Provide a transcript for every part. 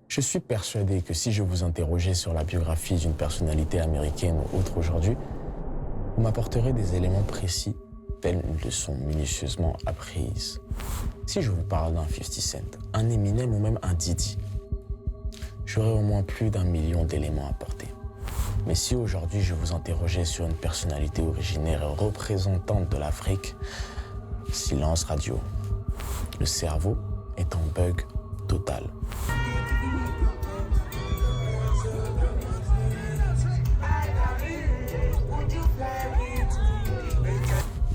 Je suis persuadé que si je vous interrogeais sur la biographie d'une personnalité américaine ou autre aujourd'hui, vous m'apporterez des éléments précis, tels une leçon minutieusement apprise. Si je vous parle d'un 50 Cent, un Eminem ou même un Diddy, j'aurais au moins plus d'1 million d'éléments à apporter. Mais si aujourd'hui je vous interrogeais sur une personnalité originaire et représentante de l'Afrique, silence radio. Le cerveau est en bug total.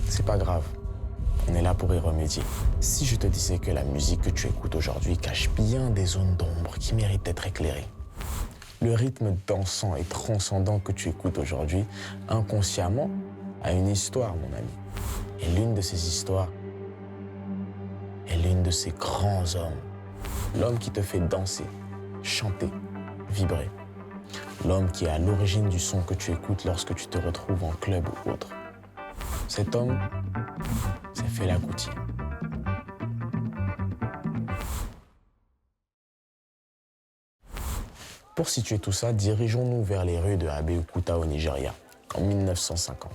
C'est pas grave, on est là pour y remédier. Si je te disais que la musique que tu écoutes aujourd'hui cache bien des zones d'ombre qui méritent d'être éclairées. Le rythme dansant et transcendant que tu écoutes aujourd'hui, inconsciemment, a une histoire, mon ami. Et l'une de ces histoires est l'une de ces grands hommes. L'homme qui te fait danser, chanter, vibrer. L'homme qui est à l'origine du son que tu écoutes lorsque tu te retrouves en club ou autre. Cet homme, c'est Fela Kuti. Pour situer tout ça, dirigeons-nous vers les rues de Abeokuta au Nigeria, en 1950.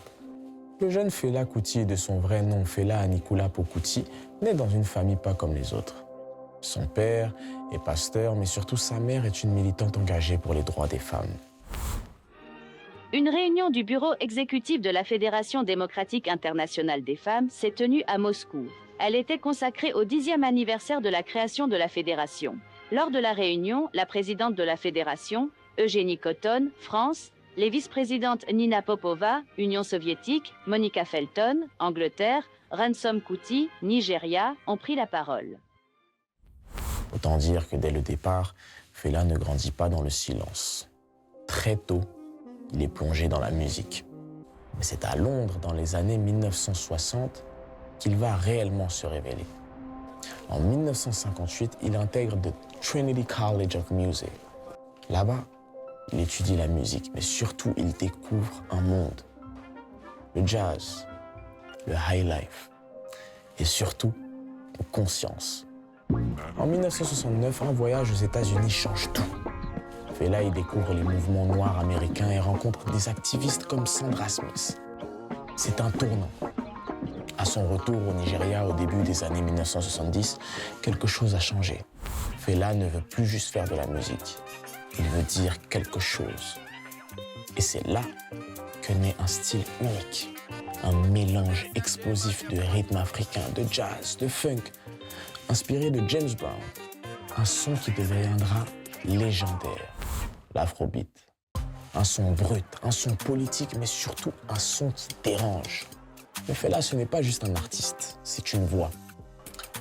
Le jeune Fela Kuti, de son vrai nom Fela Anikulapo Kuti, naît dans une famille pas comme les autres. Son père est pasteur, mais surtout sa mère est une militante engagée pour les droits des femmes. Une réunion du bureau exécutif de la Fédération démocratique internationale des femmes s'est tenue à Moscou. Elle était consacrée au 10e anniversaire de la création de la fédération. Lors de la réunion, la présidente de la fédération, Eugénie Cotton, France, les vice-présidentes Nina Popova, Union soviétique, Monica Felton, Angleterre, Ransom Kuti, Nigeria, ont pris la parole. Autant dire que dès le départ, Fela ne grandit pas dans le silence. Très tôt, il est plongé dans la musique. Mais c'est à Londres, dans les années 1960, qu'il va réellement se révéler. En 1958, il intègre le Trinity College of Music. Là-bas, il étudie la musique, mais surtout, il découvre un monde. Le jazz, le high life, et surtout, la conscience. En 1969, un voyage aux États-Unis change tout. Fela y découvre les mouvements noirs américains et rencontre des activistes comme Sandra Smith. C'est un tournant. À son retour au Nigeria au début des années 1970, quelque chose a changé. Fela ne veut plus juste faire de la musique. Il veut dire quelque chose. Et c'est là que naît un style unique. Un mélange explosif de rythmes africains, de jazz, de funk, inspiré de James Brown. Un son qui deviendra légendaire. L'afrobeat. Un son brut, un son politique, mais surtout un son qui dérange. Mais Fela, ce n'est pas juste un artiste, c'est une voix.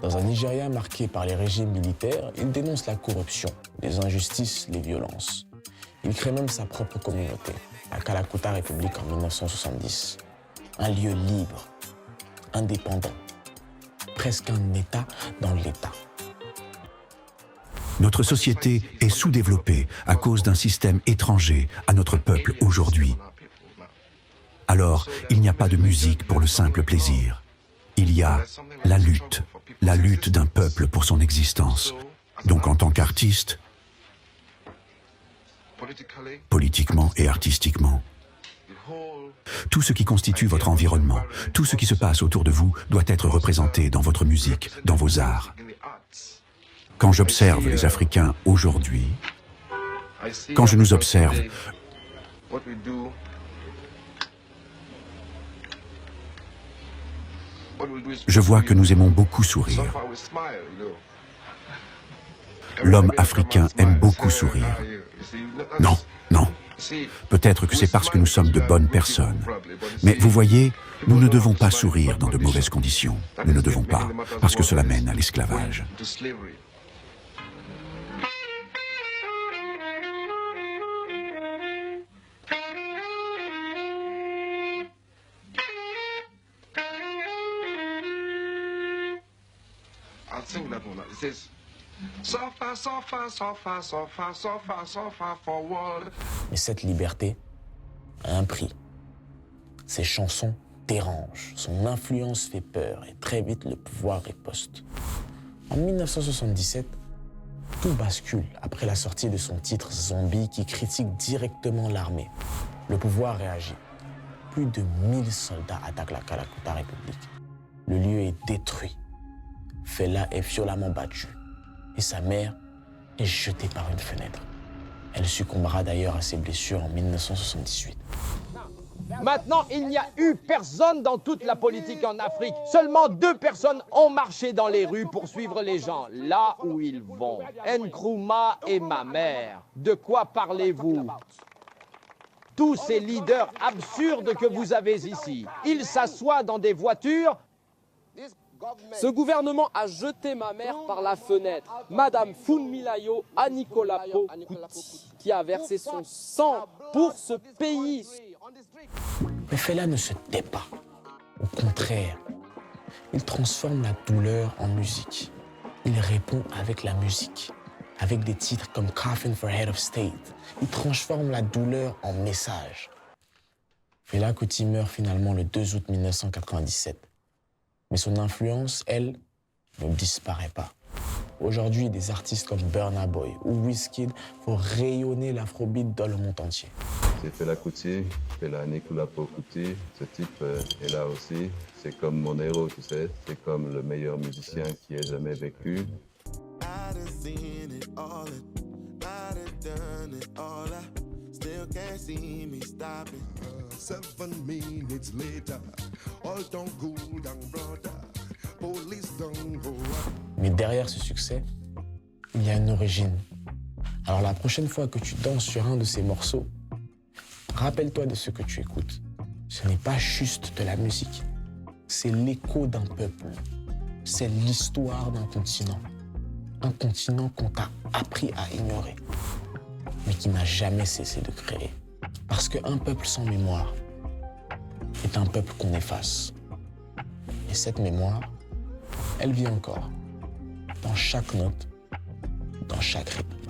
Dans un Nigeria marqué par les régimes militaires, il dénonce la corruption, les injustices, les violences. Il crée même sa propre communauté, la Kalakuta République en 1970. Un lieu libre, indépendant, presque un État dans l'État. Notre société est sous-développée à cause d'un système étranger à notre peuple aujourd'hui. Alors, il n'y a pas de musique pour le simple plaisir. Il y a la lutte d'un peuple pour son existence. Donc en tant qu'artiste, politiquement et artistiquement, tout ce qui constitue votre environnement, tout ce qui se passe autour de vous doit être représenté dans votre musique, dans vos arts. Quand j'observe les Africains aujourd'hui, quand je nous observe, je vois que nous aimons beaucoup sourire. L'homme africain aime beaucoup sourire. Non, non. Peut-être que c'est parce que nous sommes de bonnes personnes. Mais vous voyez, nous ne devons pas sourire dans de mauvaises conditions. Nous ne devons pas, parce que cela mène à l'esclavage. Mais cette liberté a un prix. Ses chansons dérangent, son influence fait peur et très vite le pouvoir riposte. En 1977, Tout bascule après la sortie de son titre Zombie qui critique directement l'armée. Le pouvoir réagit. Plus de 1000 soldats attaquent la Kalakuta République. Le lieu est détruit. Fela est violemment battu et sa mère est jetée par une fenêtre. Elle succombera d'ailleurs à ses blessures en 1978. Maintenant, il n'y a eu personne dans toute la politique en Afrique. Seulement 2 personnes ont marché dans les rues pour suivre les gens, là où ils vont. Nkrumah et ma mère. De quoi parlez-vous? Tous ces leaders absurdes que vous avez ici, ils s'assoient dans des voitures. Ce gouvernement a jeté ma mère par la fenêtre, Madame Funmilayo Anikolapo Kuti, qui a versé son sang pour ce pays. Mais Fela ne se tait pas. Au contraire, il transforme la douleur en musique. Il répond avec la musique, avec des titres comme Coffin for Head of State. Il transforme la douleur en message. Fela Kuti meurt finalement le 2 août 1997. Mais son influence, elle, ne disparaît pas. Aujourd'hui, des artistes comme Burna Boy ou Wizkid font rayonner l'afrobeat dans le monde entier. C'est Fela Kuti, Fela Anikulapo Kuti. Ce type est là aussi. C'est comme mon héros, tu sais. C'est comme le meilleur musicien qui ait jamais vécu. Mais derrière ce succès, il y a une origine. Alors la prochaine fois que tu danses sur un de ces morceaux, rappelle-toi de ce que tu écoutes. Ce n'est pas juste de la musique. C'est l'écho d'un peuple. C'est l'histoire d'un continent. Un continent qu'on t'a appris à ignorer, mais qui n'a jamais cessé de créer. Parce qu'un peuple sans mémoire est un peuple qu'on efface. Et cette mémoire, elle vit encore, dans chaque note, dans chaque rythme.